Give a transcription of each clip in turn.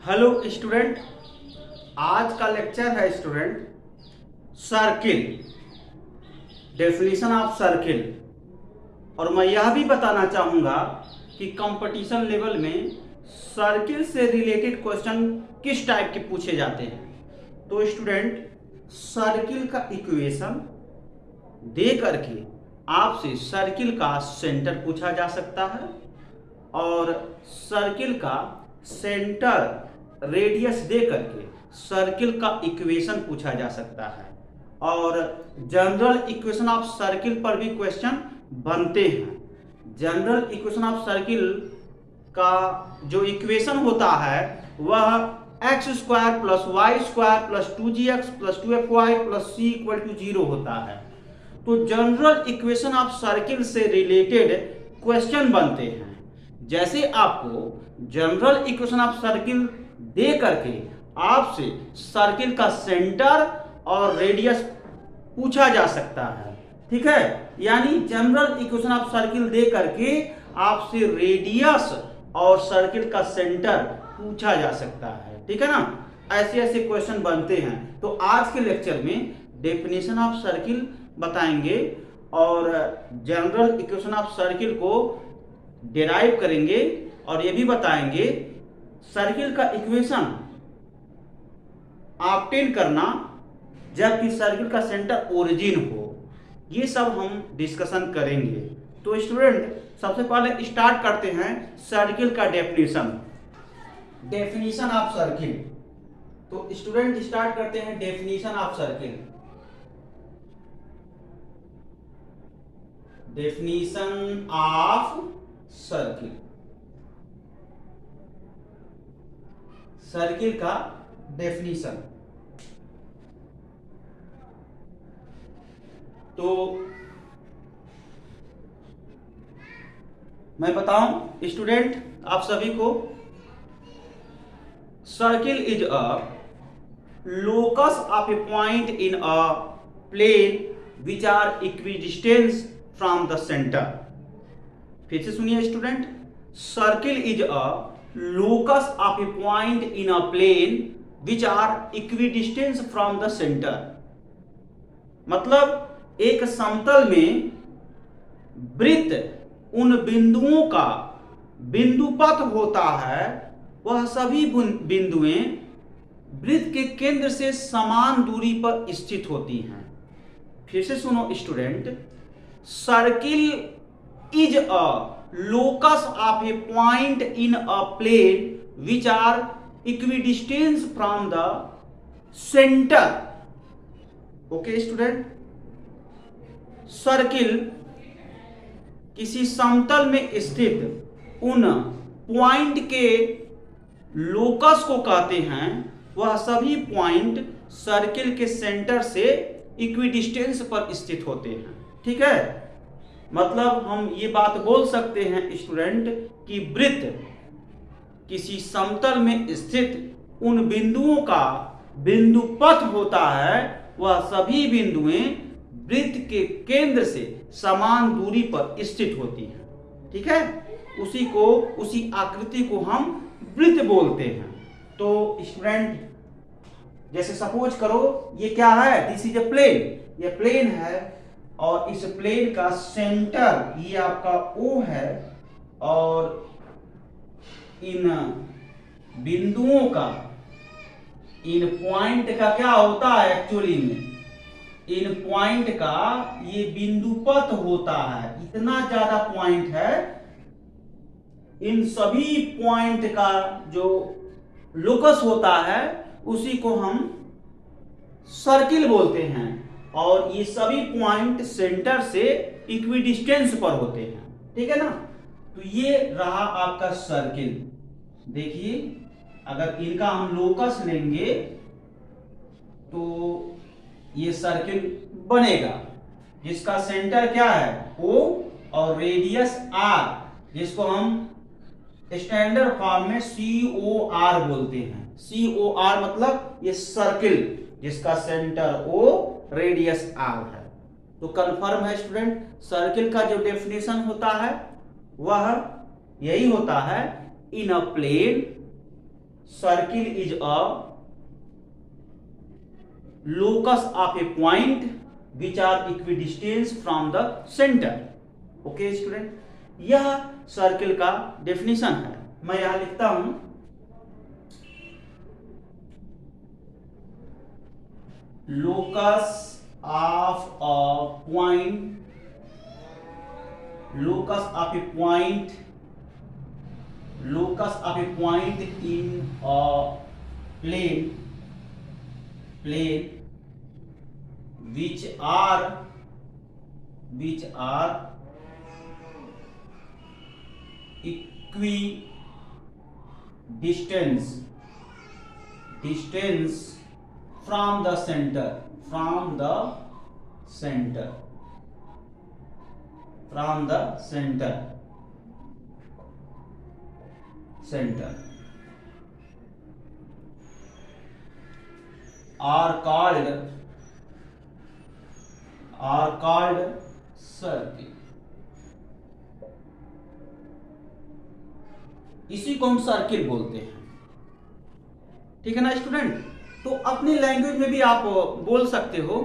Hello student. आज का lecture है student circle, definition of circle. और मैं यह भी बताना चाहूँगा कि कंपटीशन लेवल में सर्किल से रिलेटेड क्वेश्चन किस टाइप के पूछे जाते हैं। तो स्टूडेंट, सर्किल का इक्वेशन दे करके आपसे सर्किल का सेंटर पूछा जा सकता है और सर्किल का सेंटर रेडियस दे करके सर्किल का इक्वेशन पूछा जा सकता है। और जनरल इक्वेशन ऑफ सर्किल पर भी क्वेश्चन बनते हैं। जनरल इक्वेशन ऑफ सर्किल का जो इक्वेशन होता है वह X square plus Y square plus 2gx plus 2fy plus c equal to 0 होता है। तो जनरल इक्वेशन ऑफ सर्किल से रिलेटेड क्वेश्चन बनते हैं। जैसे आपको जनरल इक्वेशन ऑफ सर्किल दे करके आपसे सर्किल का सेंटर और रेडियस पूछा जा सकता है, ठीक है। यानी जनरल इक्वेशन ऑफ सर्किल दे करके आपसे रेडियस और सर्किल का सेंटर पूछा जा सकता है, ठीक है ना। ऐसे ऐसे क्वेश्चन बनते हैं। तो आज के लेक्चर में डेफिनेशन ऑफ सर्किल बताएंगे और जनरल इक्वेशन ऑफ सर्किल को डिराइव करेंगे और ये भी बताएंगे सर्किल का इक्वेशन ऑब्टेन करना जबकि सर्किल का सेंटर ओरिजिन हो। ये सब हम डिस्कशन करेंगे। तो स्टूडेंट, सबसे पहले स्टार्ट करते हैं सर्किल का डेफिनेशन, डेफिनेशन ऑफ सर्किल। तो स्टूडेंट स्टार्ट करते हैं definition of circle. Definition of circle, circle का डेफिनेशन। तो मैं बताऊं स्टूडेंट आप सभी को, circle is a locus of a point in a plane which are equidistance from the centre. फिर से सुनिए student, circle is a locus of a point in a plane which are equidistant from the center। मतलब एक समतल में वृत्त उन बिंदुओं का बिंदुपथ होता है, वह सभी बिंदुएं वृत्त के केंद्र से समान दूरी पर स्थित होती हैं। फिर से सुनो student, circle is a locus of a point in a plane which are equidistant from the center। Okay student, circle किसी समतल में स्थित उन पॉइंट के लोकस को कहते हैं, वह सभी पॉइंट सर्किल के सेंटर से इक्विडिस्टेंस पर स्थित होते हैं, ठीक है। मतलब हम ये बात बोल सकते हैं स्टूडेंट कि वृत्त किसी समतल में स्थित उन बिंदुओं का बिंदुपथ होता है, वह सभी बिंदुएं वृत्त के केंद्र से समान दूरी पर स्थित होती हैं, ठीक है। उसी आकृति को हम वृत्त बोलते हैं। तो स्टूडेंट, जैसे सपोज करो ये क्या है, दिस इज ए प्लेन, ये प्लेन है और इस प्लेन का सेंटर ये आपका O है और इन बिंदुओं का, इन पॉइंट का क्या होता है एक्चुअली में, इन पॉइंट का ये बिंदुपथ होता है। इतना ज्यादा पॉइंट है, इन सभी पॉइंट का जो लोकस होता है उसी को हम सर्किल बोलते हैं और ये सभी पॉइंट सेंटर से इक्विडिस्टेंस पर होते हैं, ठीक है ना। तो ये रहा आपका सर्किल। देखिए, अगर इनका हम लोकस लेंगे तो ये सर्किल बनेगा जिसका सेंटर क्या है O और रेडियस R, जिसको हम स्टैंडर्ड फॉर्म में COR बोलते हैं। COR मतलब ये सर्किल जिसका सेंटर O रेडियस R है। तो कंफर्म है स्टूडेंट, सर्किल का जो डेफिनेशन होता है वह यही होता है, in a plane circle is a locus of a point which are equidistance from the centre. Okay student, यह सर्किल का डेफिनेशन है। मैं यहां लिखता हूं, locus of a point, locus of a point, locus of a point in a plane which are equidistance from the center, from the center are called circle। इसी को हम सर्किल बोलते हैं, ठीक है ना स्टूडेंट। तो अपनी लैंग्वेज में भी आप बोल सकते हो,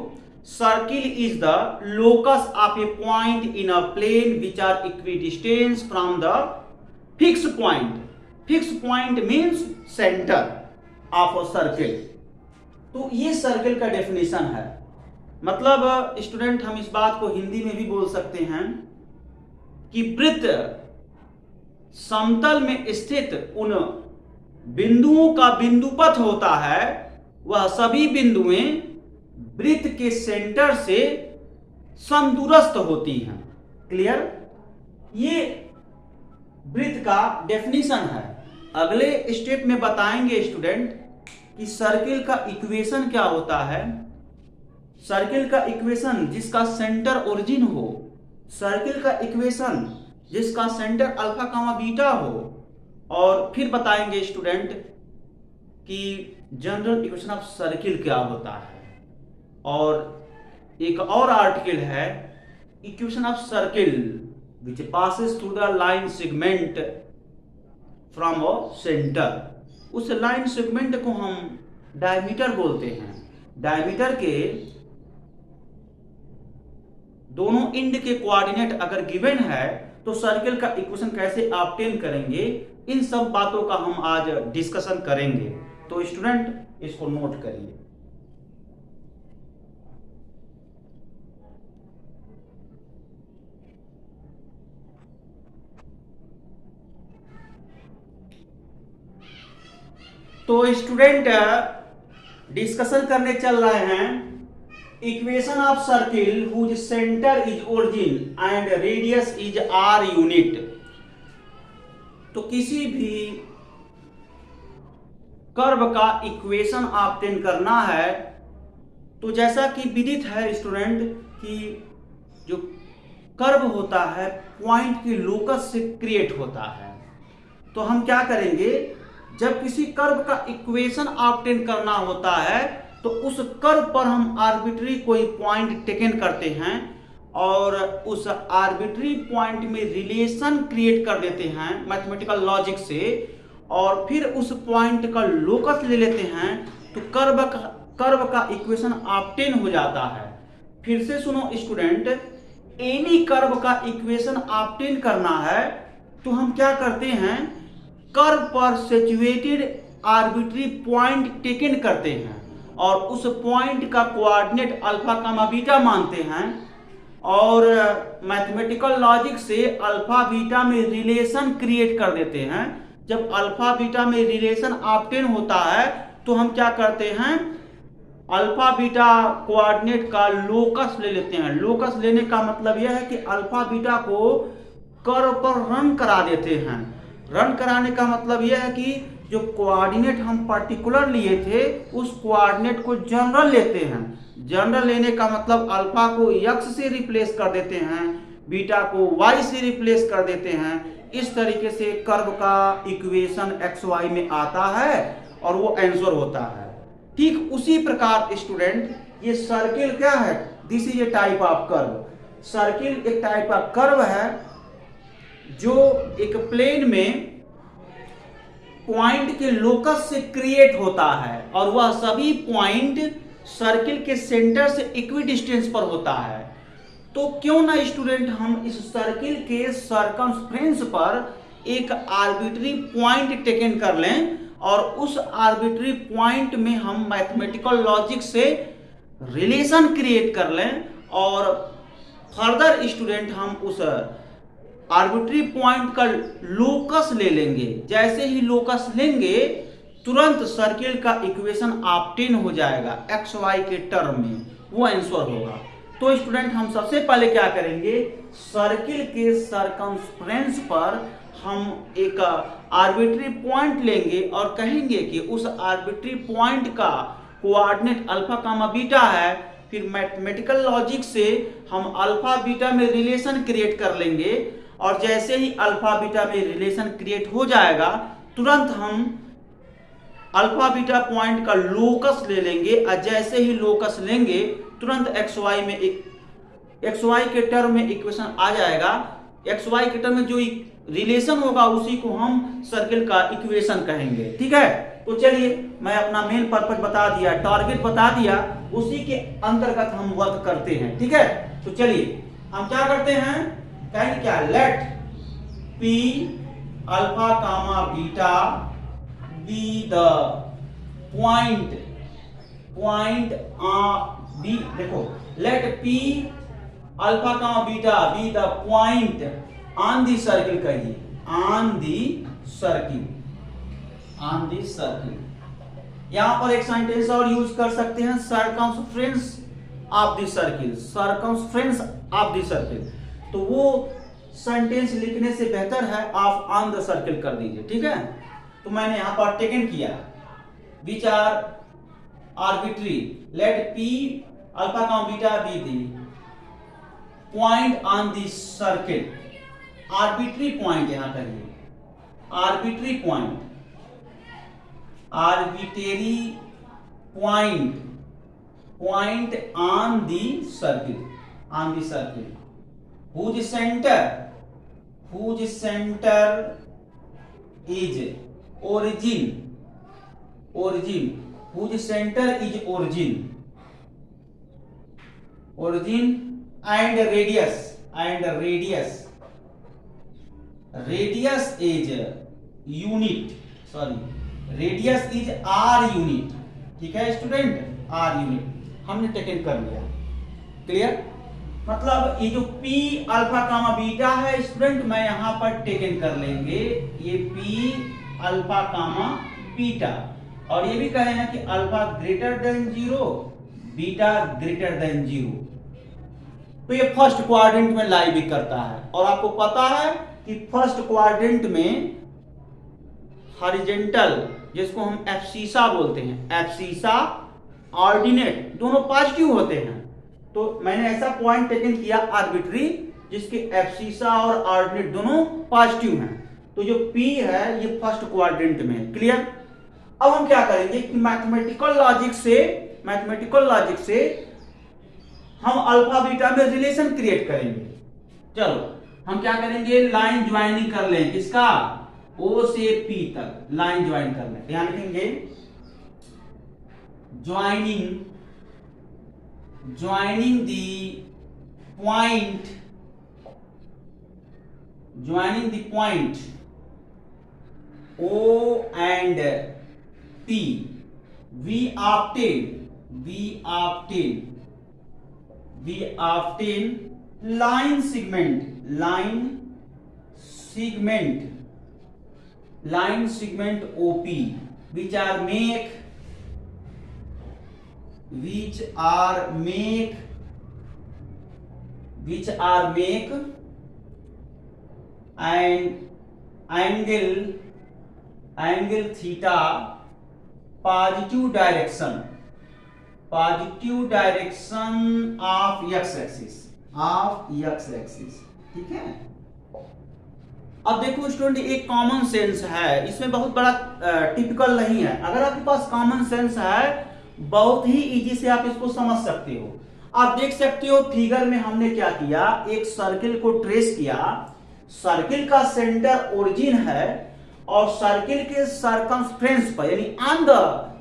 circle is the locus of a point in a plane which are equidistance from the fix point. Fix point means centre of a circle. तो ये सर्किल का डेफिनेशन है। मतलब स्टूडेंट, हम इस बात को हिंदी में भी बोल सकते हैं कि वृत्त समतल में स्थित उन बिंदुओं का बिंदुपथ होता है, वह सभी बिंदुएं वृत्त के सेंटर से समदूरस्थ होती हैं। क्लियर? ये वृत्त का डेफिनेशन है। अगले स्टेप में बताएंगे स्टूडेंट कि सर्किल का इक्वेशन क्या होता है। सर्किल का इक्वेशन जिसका सेंटर ओरिजिन हो, सर्किल का इक्वेशन जिसका सेंटर अल्फा कामा बीटा हो, और फिर बताएंगे स्टूडेंट कि जनरल इक्वेशन ऑफ सर्किल क्या होता है। और एक और आर्टिकल है, equation of circle which passes through the line segment from a centre. उस लाइन सेगमेंट को हम डायमीटर बोलते हैं। डायमीटर के दोनों एंड के कोऑर्डिनेट अगर गिवन है तो सर्किल का इक्वेशन कैसे ऑब्टेन करेंगे, इन सब बातों का हम आज डिस्कशन करेंगे। तो स्टूडेंट इसको नोट करिए। तो स्टूडेंट डिस्कशन करने चल रहे हैं equation of circle whose centre is origin and radius is R unit. तो किसी भी कर्व का इक्वेशन ऑब्टेन करना है, तो जैसा कि विदित है स्टूडेंट कि जो कर्व होता है पॉइंट के लोकस से क्रिएट होता है। तो हम क्या करेंगे, जब किसी कर्व का इक्वेशन ऑब्टेन करना होता है तो उस कर्व पर हम आर्बिट्री कोई पॉइंट टेकन करते हैं और उस आर्बिट्री पॉइंट में रिलेशन क्रिएट कर देते हैं मैथमेटिकल लॉजिक से, और फिर उस पॉइंट का लोकस ले लेते हैं, तो कर्व का इक्वेशन ऑब्टेन हो जाता है। फिर से सुनो स्टूडेंट, एनी कर्व का इक्वेशन ऑब्टेन करना है तो हम क्या करते हैं, कर्व पर सिचुएटेड आर्बिट्री पॉइंट टेकन करते हैं और उस पॉइंट का कोऑर्डिनेट अल्फा कामा बीटा मानते हैं, और मैथमेटिकल लॉजिक से अल्फा बीटा में रिलेशन क्रिएट कर देते हैं। जब अल्फा बीटा में रिलेशन ऑब्टेन होता है तो हम क्या करते हैं, अल्फा बीटा कोऑर्डिनेट का लोकस ले लेते हैं। लोकस लेने का मतलब यह है कि अल्फा बीटा को कर्व पर रन करा देते हैं। रन कराने का मतलब यह है कि जो कोऑर्डिनेट हम पर्टिकुलर लिए थे उस कोऑर्डिनेट को जनरल लेते हैं। जनरल लेने का मतलब अल्फा को x से रिप्लेस कर देते हैं, बीटा को y से रिप्लेस कर देते हैं। इस तरीके से कर्व का इक्वेशन xy में आता है और वो आंसर होता है। ठीक उसी प्रकार स्टूडेंट ये सर्किल क्या है, this is a type of curve. Circle एक टाइप ऑफ कर्व है जो एक प्लेन में पॉइंट के लोकस से क्रिएट होता है और वह सभी पॉइंट सर्किल के सेंटर से इक्वी डिस्टेंस पर होता है। तो क्यों ना स्टूडेंट हम इस सर्किल के सर्कमफ्रेंस पर एक आर्बिट्री पॉइंट टेकन कर लें और उस आर्बिट्री पॉइंट में हम मैथमेटिकल लॉजिक से रिलेशन क्रिएट कर लें और फर्दर स्टूडेंट हम उस आर्बिट्री पॉइंट का लोकस ले लेंगे। जैसे ही लोकस लेंगे तुरंत सर्किल का इक्वेशन ऑब्टेन हो जाएगा एक्स वाई के टर्म में, वो आंसर होगा। तो स्टूडेंट हम सबसे पहले क्या करेंगे, सर्किल के सर्कमफ्रेंस पर हम एक आर्बिट्री पॉइंट लेंगे और कहेंगे कि उस आर्बिट्री पॉइंट का कोऑर्डिनेट अल्फा कामा बीटा है। फिर मैथमेटिकल लॉजिक से हम अल्फा बीटा में रिलेशन क्रिएट कर लेंगे और जैसे ही अल्फा बीटा में रिलेशन क्रिएट हो जाएगा तुरंत हम अल्फा बीटा पॉइंट का लोकस ले लेंगे और जैसे ही लोकस लेंगे तुरंत एक्स वाई में एक्स वाई के टर्म में इक्वेशन आ जाएगा। एक्स वाई के टर्म में जो रिलेशन होगा उसी को हम सर्किल का इक्वेशन कहेंगे। ठीक है, तो चलिए मैं अपना मेन पर्पस बता दिया, टारगेट बता दिया, उसी के अंतर्गत हम वर्क करते हैं। ठीक है, तो चलिए हम क्या करते हैं, कहेंगे क्या, let P alpha comma beta be the point be, देखो let P alpha comma beta be the point on the circle, कहिए on the circle, on the circle. यहां पर एक सेंटेंस और यूज कर सकते हैं, circumference of the circle, circumference of the circle. तो वो सेंटेंस लिखने से बेहतर है आप ऑन द सर्किल कर दीजिए। ठीक है, तो मैंने यहां पर टेकन किया which are arbitrary, let P alpha comma beta be the point on the circle, arbitrary point यहां करिए, arbitrary point, arbitrary point, point on the circle, on the circle, whose center is origin, origin, whose center is origin, origin and radius, and radius, radius is unit, sorry radius is r unit। ठीक है student, r unit हमने taken कर लिया, clear. मतलब ये जो p alpha comma beta है student, मैं यहां पर टेकन कर लेंगे ये p अल्फा कामा बीटा, और ये भी कहे हैं कि alpha greater than 0 beta greater than 0। तो ये फर्स्ट क्वाड्रेंट में लाई भी करता है और आपको पता है कि फर्स्ट क्वाड्रेंट में हॉरिजॉन्टल, जिसको हम एब्सिसा बोलते हैं, एब्सिसा ऑर्डिनेट दोनों पॉजिटिव होते हैं। तो मैंने ऐसा पॉइंट टेकन किया आर्बिट्री जिसके एब्सिसा और ऑर्डिनेट दोनों पॉजिटिव हैं। तो जो P है ये फर्स्ट क्वाड्रेंट में है, क्लियर। अब हम क्या करेंगे कि मैथमेटिकल लॉजिक से हम अल्फा बीटा में रिलेशन क्रिएट करेंगे। चलो हम क्या करेंगे, लाइन ज्वाइनिंग कर लें, किसका, O से P तक लाइन ज्वाइन कर लें। ध्यान रखेंगे, joining the point, joining the point O and P, we obtain line segment OP, which are make and angle theta positive direction of x axis, ठीक है। अब देखो स्टूडेंट, एक कॉमन सेंस है, इसमें बहुत बड़ा टिपिकल नहीं है। अगर आपके पास कॉमन सेंस है बहुत ही इजी से आप इसको समझ सकते हो। आप देख सकते हो फिगर में हमने क्या किया, एक सर्किल को ट्रेस किया, सर्किल का सेंटर ओरिजिन है और सर्किल के सर्कमफ्रेंस पर यानी ऑन द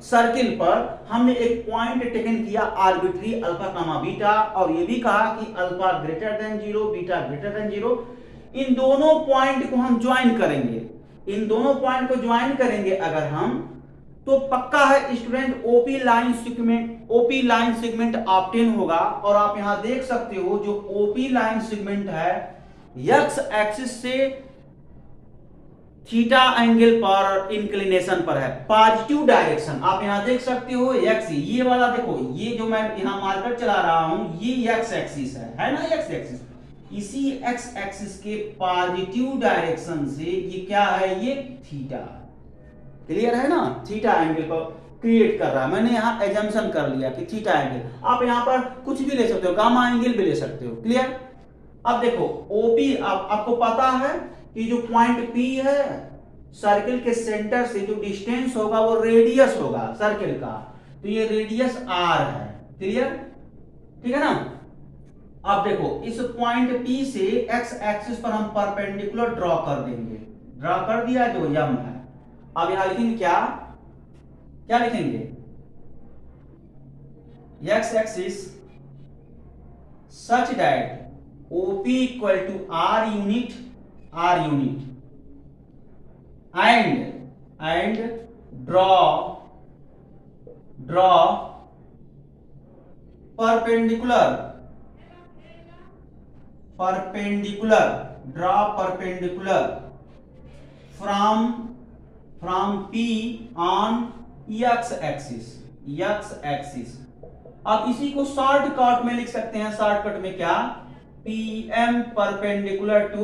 सर्किल पर हमने एक पॉइंट टेकन किया आर्बिट्री अल्फा कामा बीटा, और ये भी कहा कि alpha greater than 0 beta greater than 0। इन दोनों पॉइंट को हम ज्वाइन करेंगे, इन दोनों पॉइंट को ज्वाइन करेंगे अगर हम, तो पक्का है student OP line segment obtain होगा। और आप यहां देख सकते हो जो ओपी लाइन सेगमेंट है एक्स एक्सिस से थीटा एंगल पर इंक्लिनेशन पर है, पॉजिटिव डायरेक्शन। आप यहां देख सकते हो एक्स, ये वाला देखो, ये जो मैं यहां मार्कर चला रहा हूं ये एक्स एक्सिस है ना, एक्स एक्सिस। इसी एक्स एक्सिस के पॉजिटिव डायरेक्शन से ये क्या है, ये थीटा। क्लियर है ना, थीटा एंगल को क्रिएट कर रहा है। मैंने यहाँ एजम्पशन कर लिया कि थीटा एंगल। आप यहाँ पर कुछ भी ले सकते हो, गामा एंगल भी ले सकते हो। क्लियर। अब देखो ओपी, आपको पता है कि जो पॉइंट पी है सर्किल के सेंटर से जो डिस्टेंस होगा वो रेडियस होगा सर्किल का, तो ये रेडियस आर है। क्लियर, ठीक है ना। अब देखो इस पॉइंट पी से एक्स एक्सिस पर हम परपेंडिकुलर ड्रॉ कर देंगे, ड्रॉ कर दिया जो यम है। अब यहां लिखेंगे क्या, क्या लिखेंगे, X axis such that OP equal to R unit and draw perpendicular from P on x axis. अब इसी को शॉर्टकट में लिख सकते हैं, शॉर्टकट में क्या, PM perpendicular to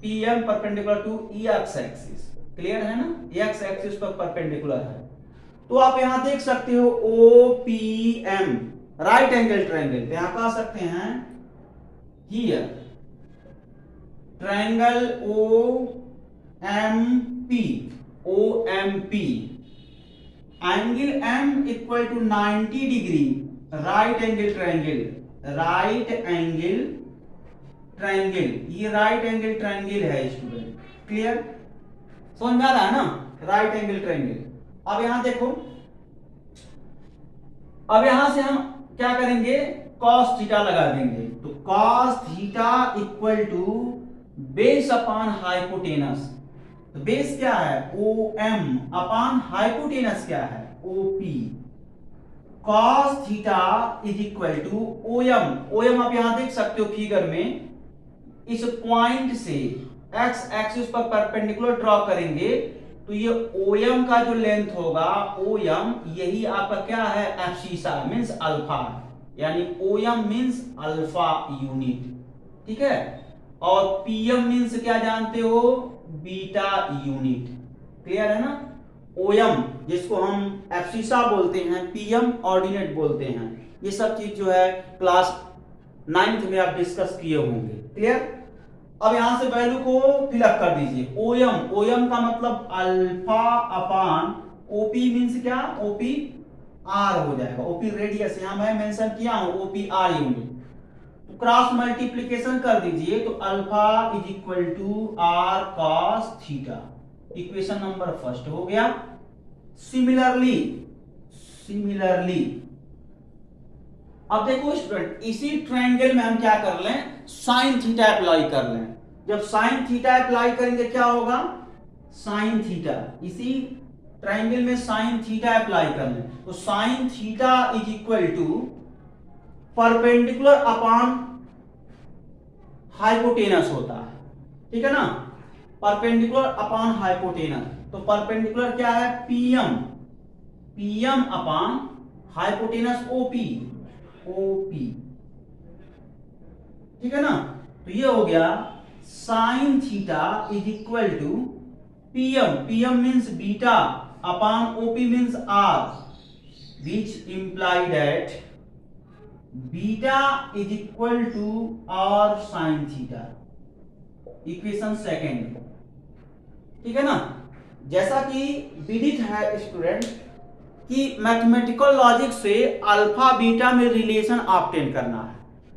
x axis. Clear है ना, x एक्सिस पर परपेंडिकुलर है। तो आप यहां देख सकते हो OPM राइट एंगल ट्रायंगल, तो यहां कह सकते हैं here triangle OMP angle M equal to 90 degree, right angle triangle, ये राइट एंगल ट्रायंगल है स्टूडेंट। क्लियर, समझ में आ रहा है ना, राइट एंगल ट्रायंगल। अब यहां देखो, अब यहां से हम क्या करेंगे, cos थीटा लगा देंगे। तो cos theta equal to base upon hypotenuse, तो बेस क्या है OM अपॉन हाइपोटेनस क्या है OP। cos theta is equal to OM आप यहां देख सकते हो फिगर में, इस पॉइंट से x एक्सिस पर परपेंडिकुलर ड्रॉ करेंगे तो ये OM का जो लेंथ होगा OM, यही आपका क्या है एब्सिसा मींस अल्फा, यानी OM मींस अल्फा यूनिट। ठीक है, और PM मींस क्या जानते हो, बीटा यूनिट। क्लियर है ना, OM जिसको हम एब्सिसा बोलते हैं, PM ऑर्डिनेट बोलते हैं, ये सब चीज जो है क्लास 9th में आप डिस्कस किए होंगे। क्लियर। अब यहां से वैल्यू को फिलअप कर दीजिए। OM का मतलब अल्फा अपान OP मींस क्या, OP R हो जाएगा, OP रेडियस यहां मैं मेंशन किया हूं, OP R यूनिट। तो क्रॉस मल्टीप्लिकेशन कर दीजिए, तो alpha is equal to R cos theta, equation number first हो गया। सिमिलरली अब देखो स्टूडेंट, इसी ट्रायंगल में हम क्या कर लें, साइन थीटा अप्लाई कर लें। जब साइन थीटा अप्लाई करेंगे क्या होगा, साइन थीटा, इसी ट्रायंगल में साइन थीटा अप्लाई कर लें, तो sine theta is equal to perpendicular upon hypotenuse होता है। ठीक है ना, परपेंडिकुलर अपॉन हाइपोटेनस, तो परपेंडिकुलर क्या है PM अपॉन हाइपोटेनस OP। ठीक है ना, तो ये हो गया sine theta is equal to PM means beta upon OP means R, which imply that beta is equal to R sine theta, equation second. ठीक है ना, जैसा कि विदित है स्टूडेंट कि मैथमेटिकल लॉजिक से अल्फा बीटा में रिलेशन ऑब्टेन करना है,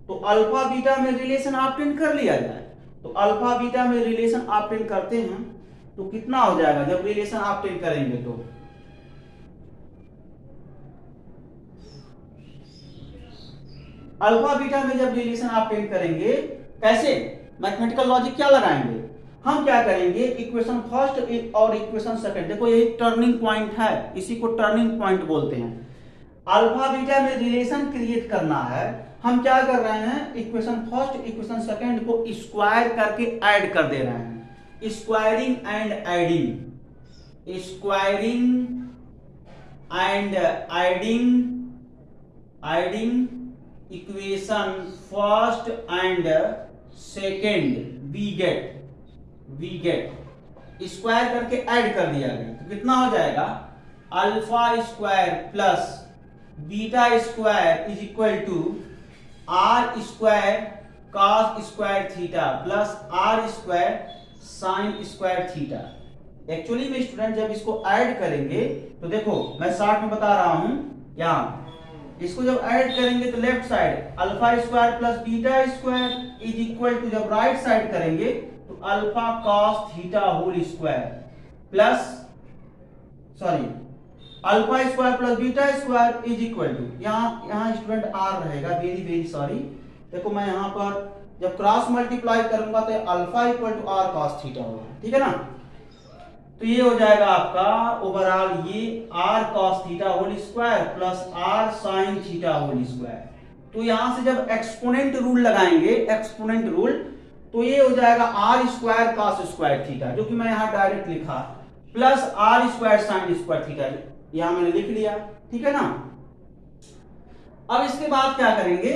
तो अल्फा बीटा में रिलेशन ऑब्टेन कर लिया जाए। तो अल्फा बीटा में रिलेशन ऑब्टेन करते हैं, तो कितना हो जाएगा जब रिलेशन ऑब्टेन करेंगे तो अल्फा बीटा में जब रिलेशन ऑब्टेन करेंगे कैसे मैथमेटिकल लॉजिक क्या लगाएंगे हम क्या करेंगे इक्वेशन फर्स्ट और इक्वेशन सेकंड देखो यही टर्निंग पॉइंट है इसी को टर्निंग पॉइंट बोलते हैं अल्फा बीटा में रिलेशन क्रिएट करना है हम क्या कर रहे हैं इक्वेशन फर्स्ट इक्वेशन सेकंड को स्क्वायर करके ऐड कर दे रहे हैं squaring and adding squaring and adding equation first and second we get square करके ऐड कर दिया गया तो कितना हो जाएगा alpha square plus beta square is equal to r square cos square theta plus r square sine square theta actually में student जब इसको ऐड करेंगे तो देखो मैं शॉर्ट में बता रहा हूं यहां इसको जब ऐड करेंगे तो left side alpha square plus beta square is equal to जब राइट साइड करेंगे तो alpha cos theta whole square plus sorry alpha square plus beta square is equal to यहाँ स्टूडेंट आर रहेगा वेरी सॉरी देखो मैं यहाँ पर जब क्रॉस मल्टीप्लाई करूंगा तो alpha equal to r cos theta होगा ठीक है ना तो ये हो जाएगा आपका ओवरऑल ये r cos theta whole square plus r sine theta whole square तो यहां से जब एक्सपोनेंट रूल लगाएंगे एक्सपोनेंट रूल तो ये हो जाएगा r square cos square theta जो कि मैं यहां डायरेक्ट लिखा plus r square sine square theta यहां मैंने लिख लिया ठीक है ना अब इसके बाद क्या करेंगे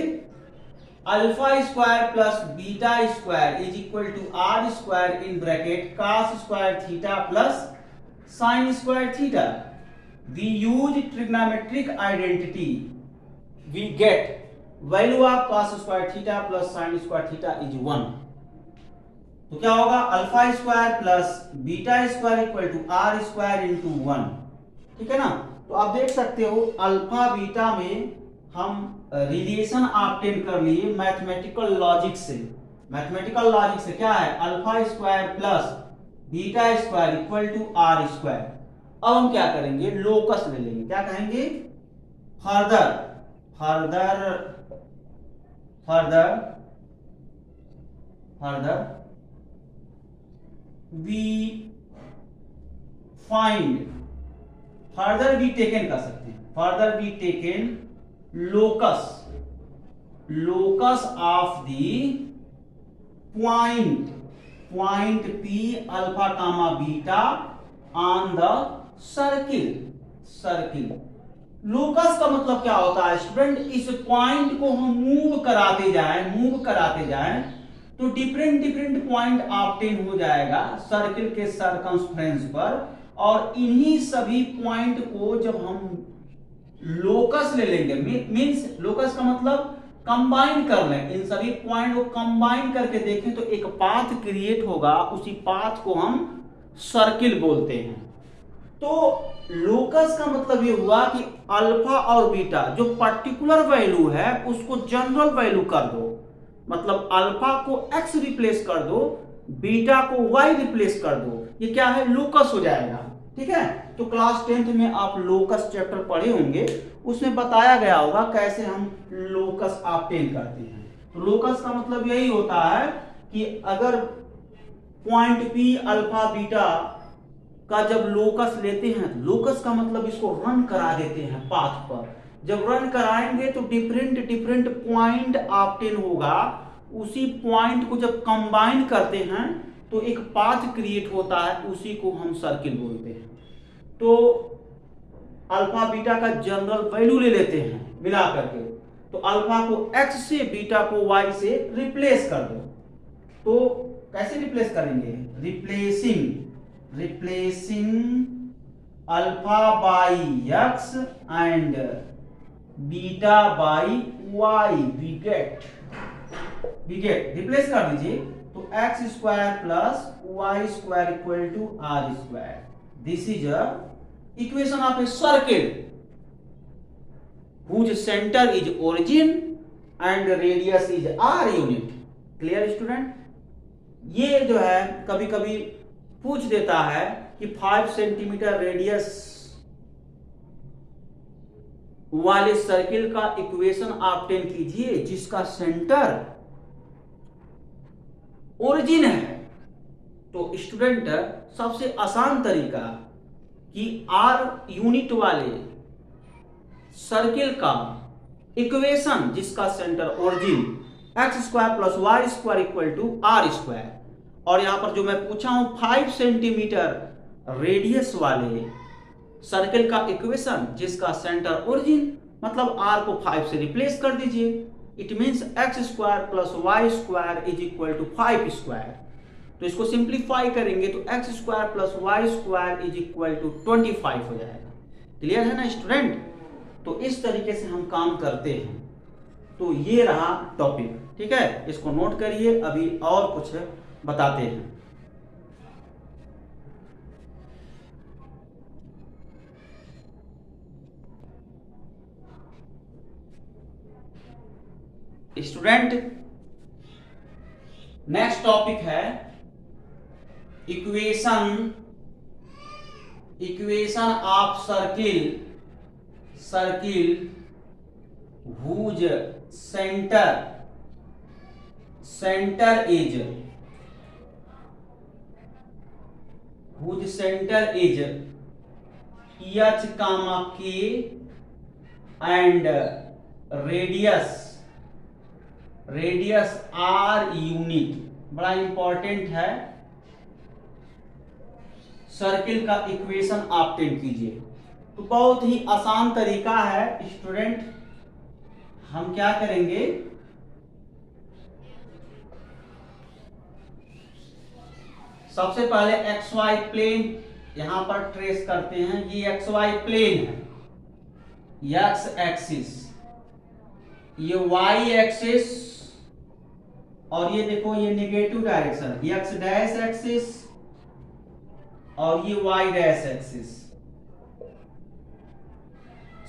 alpha square plus beta square is equal to r square in bracket cos square theta plus sine square theta we use trigonometric identity we get value of cos square theta plus sine square theta is 1 तो क्या होगा alpha square plus beta square equal to r square into 1 ठीक है ना तो आप देख सकते हो अल्फा बीटा में हम रिलेशन ऑब्टेन कर लिए मैथमेटिकल लॉजिक से क्या है alpha square plus beta square equal to r square अब हम क्या करेंगे लोकस ले लेंगे क्या कहेंगे further we find further we taken कर सकते हैं further we taken locus of the point P alpha comma beta on the circle locus का मतलब क्या होता है स्टूडेंट इस पॉइंट को हम मूव कराते जाएं तो डिफरेंट पॉइंट ऑब्टेन हो जाएगा सर्किल के सरकमफ्रेंस पर और इन्हीं सभी पॉइंट को जब हम लोकस ले लेंगे मींस लोकस का मतलब कंबाइन कर लें इन सभी पॉइंट को कंबाइन करके देखें तो एक पाथ क्रिएट होगा उसी पाथ को हम सर्किल बोलते हैं तो लोकस का मतलब ये हुआ कि अल्फा और बीटा जो पर्टिकुलर वैल्यू है उसको जनरल वैल्यू कर दो मतलब अल्फा को x रिप्लेस कर दो बीटा को y रिप्लेस कर दो ये क्या है लोकस हो जाएगा ठीक है तो क्लास 10th में आप लोकस चैप्टर पढ़े होंगे उसमें बताया गया होगा कैसे हम लोकस ऑब्टेन करते हैं तो लोकस का मतलब यही होता है कि अगर पॉइंट P अल्फा बीटा का जब लोकस लेते हैं तो लोकस का मतलब इसको रन करा देते हैं पाथ पर जब रन कराएंगे तो डिफरेंट पॉइंट ऑब्टेन होगा उसी पॉइंट को जब कंबाइन करते हैं तो एक पाथ क्रिएट होता है उसी को हम सर्किल बोलते हैं तो अल्फा बीटा का जनरल वैल्यू ले लेते हैं मिला करके तो अल्फा को x से बीटा को y से रिप्लेस कर दो तो कैसे रिप्लेस करेंगे replacing alpha by x and beta by y we get replace कर दीजिए तो x square plus y square equal to r square this is a equation of a circle whose center is origin and radius is r unit clear student ये जो है कभी कभी पूछ देता है कि 5 सेंटीमीटर रेडियस वाले सर्किल का इक्वेशन ऑब्टेन कीजिए जिसका सेंटर ओरिजिन है। तो स्टूडेंट सबसे आसान तरीका कि आर यूनिट वाले सर्किल का इक्वेशन जिसका centre origin x square plus Y square equal to r square, और यहां पर जो मैं पूछा हूं 5 सेंटीमीटर रेडियस वाले सर्किल का इक्वेशन जिसका सेंटर ओरिजिन, मतलब आर को 5 से रिप्लेस कर दीजिए। It means x square plus Y square is equal to 5 square. तो इसको सिंप्लीफाई करेंगे तो x square plus Y square is equal to 25 हो जाएगा। क्लियर है ना स्टूडेंट? तो इस तरीके से हम काम करते हैं। तो ये रहा टॉपिक, ठीक है, इसको नोट करिए। अभी और कुछ बताते हैं। स्टूडेंट नेक्स्ट टॉपिक है equation of circle whose center is H comma K and radius R unit. बड़ा इंपॉर्टेंट है, सर्किल का इक्वेशन ऑब्टेन कीजिए। तो बहुत ही आसान तरीका है स्टूडेंट। हम क्या करेंगे, सबसे पहले एक्स वाई प्लेन यहां पर ट्रेस करते हैं। ये एक्स वाई प्लेन है, एक्स एक्सिस, ये वाई एक्सिस, और ये देखो ये negative direction x dash axis और ये वाई डैश एक्सिस।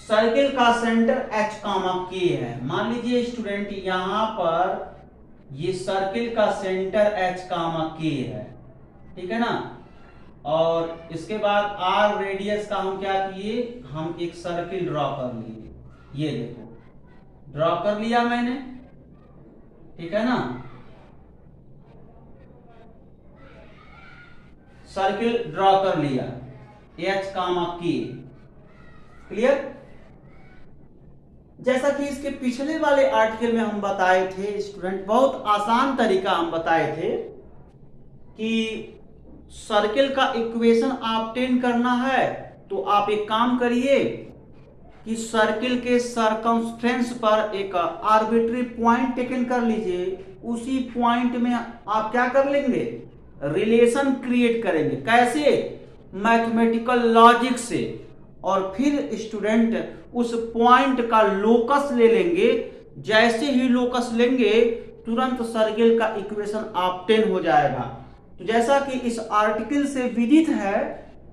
सर्किल का सेंटर एच कामा के है। मान लीजिए स्टूडेंट यहां पर ये सर्किल का सेंटर एच कामा के है, ठीक है ना। और इसके बाद आर रेडियस का हम क्या किए, हम एक सर्किल ड्रॉ कर लिए। ये देखो ड्रॉ कर लिया मैंने, ठीक है ना। सर्किल ड्रॉ कर लिया एच कामा के। क्लियर? जैसा कि इसके पिछले वाले आर्टिकल में हम बताए थे स्टूडेंट, बहुत आसान तरीका हम बताए थे कि सर्किल का इक्वेशन ऑब्टेन करना है तो आप एक काम करिए कि सर्किल के सरकमफ्रेंस पर एक आर्बिट्री पॉइंट टेकन कर लीजिए। उसी पॉइंट में आप क्या कर लेंगे, रिलेशन क्रिएट करेंगे। कैसे? मैथमेटिकल लॉजिक से। और फिर स्टूडेंट उस पॉइंट का लोकस ले लेंगे। जैसे ही लोकस लेंगे तुरंत सर्किल का इक्वेशन ऑब्टेन हो जाएगा। तो जैसा कि इस आर्टिकल से विदित है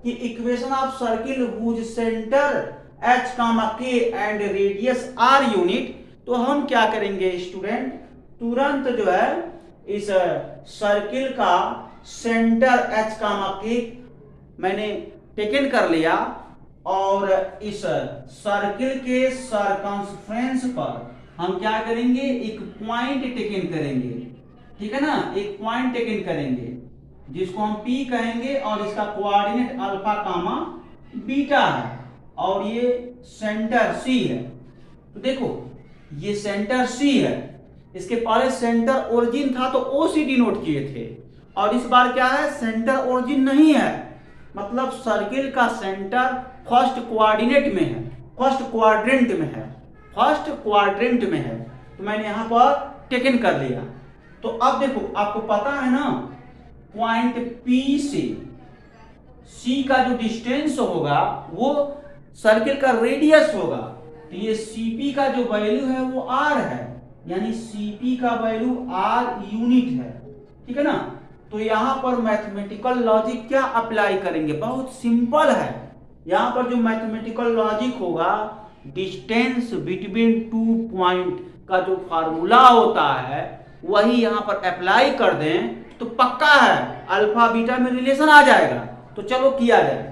कि equation of circle whose centre H comma K and radius r unit, तो हम क्या करेंगे स्टूडेंट, तुरंत जो है इस सर्किल का सेंटर एच कामा के मैंने टेकन कर लिया और इस सर्किल के सरकमफ्रेंस पर हम क्या करेंगे, एक पॉइंट टेकन करेंगे, ठीक है ना। एक पॉइंट टेकन करेंगे जिसको हम P कहेंगे और इसका कोऑर्डिनेट अल्फा कामा बीटा है और ये सेंटर C है। तो देखो ये सेंटर C है, इसके पहले सेंटर ओरिजिन था तो O से डिनोट किए थे और इस बार क्या है, सेंटर ओरिजिन नहीं है, मतलब सर्किल का सेंटर फर्स्ट कोऑर्डिनेट में है, फर्स्ट क्वाड्रेंट में है, फर्स्ट क्वाड्रेंट में है। तो मैंने यहां पर टेकन कर लिया। तो अब देखो आपको पता है ना, पॉइंट P से C का जो डिस्टेंस होगा वो सर्किल का रेडियस होगा। तो ये CP का जो वैल्यू है वो R है, यानी CP का वैल्यू R यूनिट है, ठीक है ना। तो यहां पर मैथमेटिकल लॉजिक क्या अप्लाई करेंगे, बहुत सिंपल है। यहां पर जो मैथमेटिकल लॉजिक होगा, डिस्टेंस बिटवीन टू पॉइंट का जो फार्मूला होता है वही यहाँ पर अप्लाई कर दें तो पक्का है अल्फा बीटा में रिलेशन आ जाएगा। तो चलो किया जाए।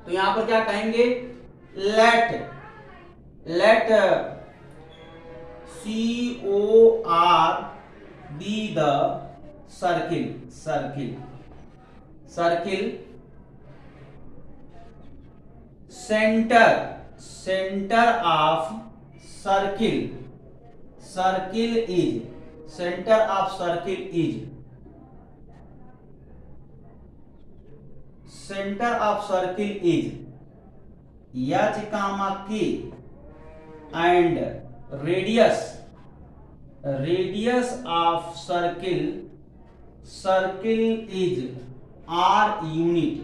तो यहाँ पर क्या कहेंगे, late COR be the circle center of circle is H, K and radius of circle is R unit।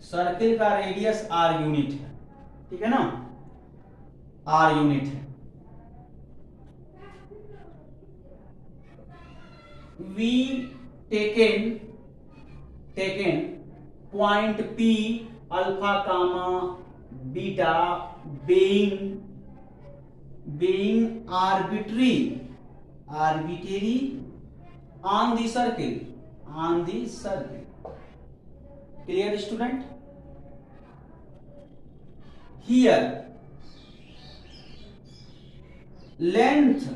Circle का रेडियस R यूनिट है, ठीक है ना, R यूनिट है। We taken point P alpha comma beta being arbitrary on the circle। Clear student? Here length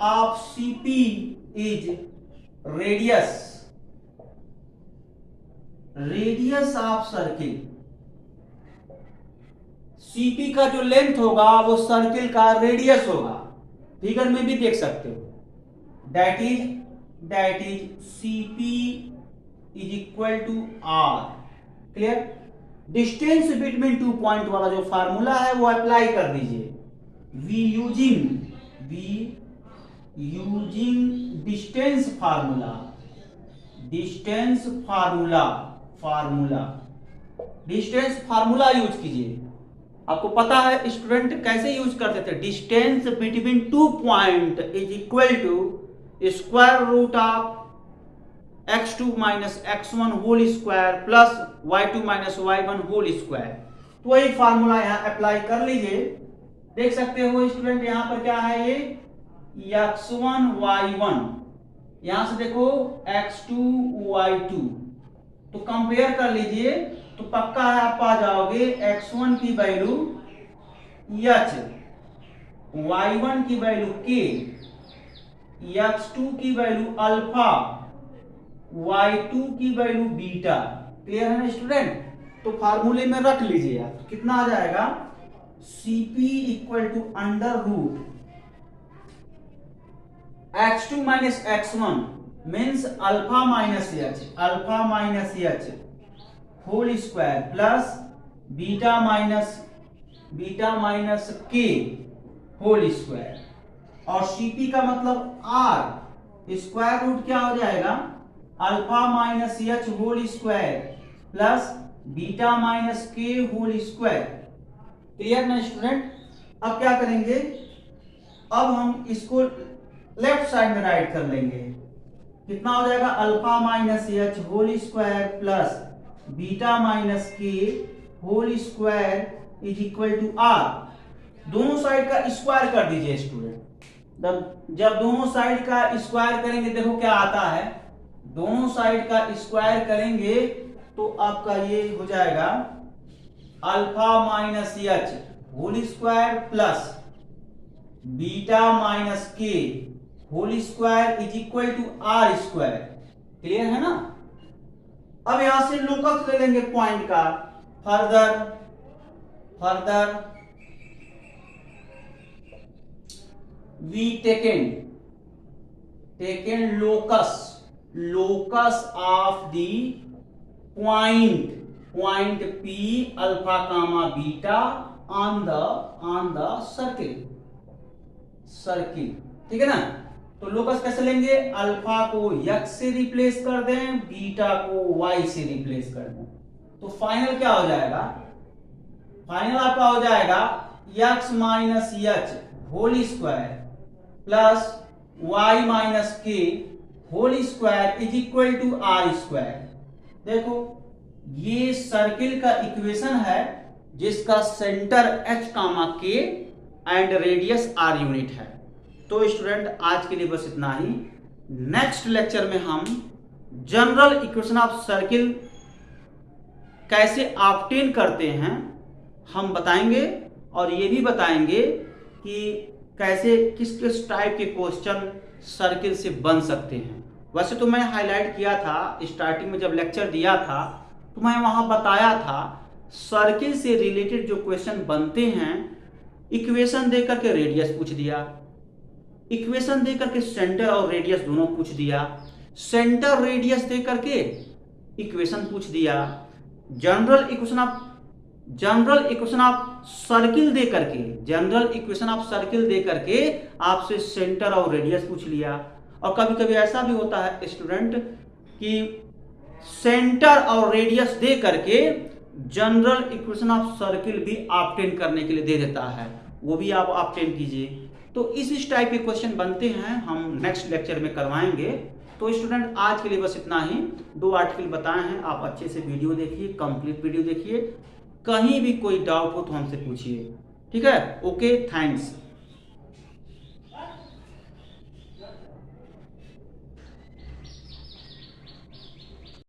of CP is radius of circle। CP का जो length होगा वो सर्किल का रेडियस होगा, फिगर में भी देख सकते हो। That is CP is equal to R। Clear? Distance between 2 point वाला जो फार्मूला है वो अप्लाई कर दीजिए। We using distance formula use कीजिए। आपको पता है स्टूडेंट कैसे यूज करते थे, distance between 2 point is equal to square root of x2 minus x1 whole square plus y2 minus y1 whole square. तो वही फार्मूला यहाँ अप्लाई कर लीजिए। देख सकते हो स्टूडेंट यहाँ पर क्या है, ये x1 y1, यहां से देखो x2 y2, तो कंपेयर कर लीजिए तो पक्का है आप पा जाओगे x1 की वैल्यू h, y1 की वैल्यू k, x2 की वैल्यू अल्फा, y2 की वैल्यू बीटा। क्लियर है ना स्टूडेंट? तो फार्मूले में रख लीजिए आप, तो कितना आ जाएगा, Cp equal to under root x2 minus x1 means alpha minus h whole square plus beta minus k whole square, और Cp का मतलब r, स्क्वायर रूट क्या हो जाएगा, alpha minus h whole square plus beta minus k whole square. Clear ना student? अब क्या करेंगे, अब हम इसको लेफ्ट साइड में राइट कर लेंगे। कितना हो जाएगा, alpha minus h whole square plus beta minus k whole square is equal to r। दोनों साइड का स्क्वायर कर दीजिए स्टूडेंट। जब दोनों साइड का स्क्वायर करेंगे देखो क्या आता है, दोनों साइड का स्क्वायर करेंगे तो आपका ये हो जाएगा alpha minus h whole square plus beta minus k whole square is equal to r square. Clear है ना? अब यहां से लोकस ले लेंगे पॉइंट का। Further we taken locus of the point P alpha comma beta on the circle. ठीक है ना? तो लोकस कैसे लेंगे, अल्फा को x से रिप्लेस कर दें, बीटा को y से रिप्लेस कर दें, तो फाइनल क्या हो जाएगा, फाइनल आपका हो जाएगा x minus h whole square plus y minus k whole square is equal to r square. देखो ये सर्किल का इक्वेशन है जिसका centre h comma k and radius r unit है। तो स्टूडेंट आज के लिए बस इतना ही। नेक्स्ट लेक्चर में हम जनरल इक्वेशन ऑफ सर्किल कैसे ऑब्टेन करते हैं हम बताएंगे, और ये भी बताएंगे कि कैसे किस किस टाइप के क्वेश्चन सर्किल से बन सकते हैं। वैसे तो मैं हाईलाइट किया था स्टार्टिंग में, जब लेक्चर दिया था तो मैं वहां बताया था सर्किल से रिलेटेड जो क्वेश्चन बनते हैं, इक्वेशन दे करके रेडियस पूछ दिया, इक्वेशन दे करके सेंटर और रेडियस दोनों पूछ दिया, सेंटर रेडियस दे करके इक्वेशन पूछ दिया, जनरल इक्वेशन ऑफ सर्किल दे करके, जनरल इक्वेशन ऑफ सर्किल दे करके आपसे सेंटर और रेडियस पूछ लिया। और कभी कभी ऐसा भी होता है स्टूडेंट कि सेंटर और रेडियस दे करके जनरल इक्वेशन ऑफ सर्किल भी ऑब्टेन करने के लिए दे देता है, वो भी आप ऑब्टेन कीजिए। तो इस टाइप के क्वेश्चन बनते हैं, हम नेक्स्ट लेक्चर में करवाएंगे। तो स्टूडेंट आज के लिए बस इतना ही। 2 आर्टिकल बताए हैं, आप अच्छे से वीडियो देखिए, कंप्लीट वीडियो देखिए, कहीं भी कोई डाउट हो तो हमसे पूछिए। ठीक है, ओके, थैंक्स।